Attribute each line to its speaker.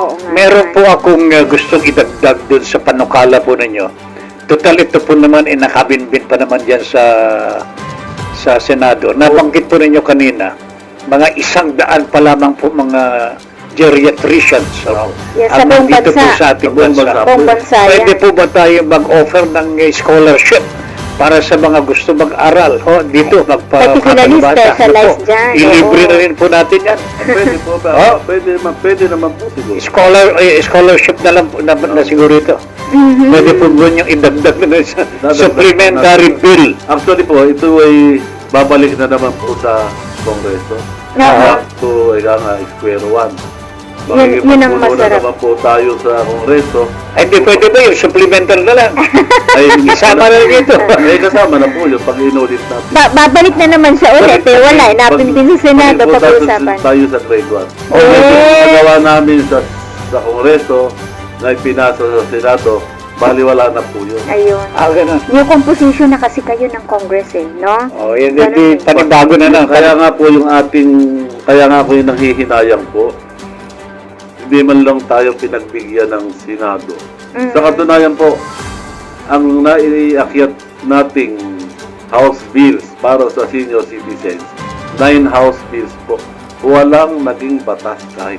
Speaker 1: Oo nga.
Speaker 2: Meron po akong gustong idagdag doon sa panukala po ninyo. Total, ito po naman, nakabinbin pa naman dyan sa Senado. Nabanggit po ninyo kanina, mga 100 pa lamang po mga geriatricians.
Speaker 1: Yes, sa
Speaker 2: ang
Speaker 1: buong
Speaker 2: nandito po
Speaker 1: bansa.
Speaker 2: sa ating
Speaker 3: Sa buong
Speaker 2: bansa.
Speaker 3: bansa.
Speaker 1: Buong bansa
Speaker 2: Pwede
Speaker 1: yan.
Speaker 2: po ba tayo mag-offer ng scholarship para sa mga gusto mag-aral? Dito,
Speaker 1: Particularly specialized dyan,
Speaker 2: Ilibre
Speaker 1: oo.
Speaker 2: na rin po natin yan.
Speaker 3: Pwede po ba?
Speaker 2: Oh.
Speaker 3: Pwede naman po siguro.
Speaker 2: Scholarship na lang po na siguro ito.
Speaker 1: Mhm.
Speaker 2: Pwede po ba niyong idagdag na sa
Speaker 3: Dadagdag
Speaker 2: supplementary
Speaker 3: natin.
Speaker 2: bill?
Speaker 3: Actually po, ito ay babalik na naman po sa Kongreso.
Speaker 1: Oo.
Speaker 3: So, ika nga, square one.
Speaker 1: Yun ang
Speaker 3: Makikipagpuno na
Speaker 1: masarap.
Speaker 3: naman po tayo sa Kongreso.
Speaker 2: Ay, di pwede ba yung supplementary na lang?
Speaker 3: Ay,
Speaker 2: Isama na rin ito.
Speaker 3: Eh, kasama na po yun pag inulit natin.
Speaker 1: Babalik na naman siya ulit. Wala, napinpin sa Senado
Speaker 3: Pag-
Speaker 1: pag-uusapan.
Speaker 3: tayo sa grade 1.
Speaker 1: Eh.
Speaker 3: Nagawa namin sa Kongreso, na ipinasa sa Senado, baliwala na po yun.
Speaker 1: Ayun.
Speaker 2: Ganun.
Speaker 1: New composition na kasi kayo ng Congress no?
Speaker 2: Yan,
Speaker 1: Ganun
Speaker 2: di,
Speaker 1: eh.
Speaker 2: panibago na lang.
Speaker 3: Kaya nga po yung kaya nga po yung nanghihinayang po, hindi man lang tayo pinagbigyan ng Senado. Sa katunayan po, ang naiakyat nating House Bills para sa senior citizens, 9 House Bills po, walang naging batas kahit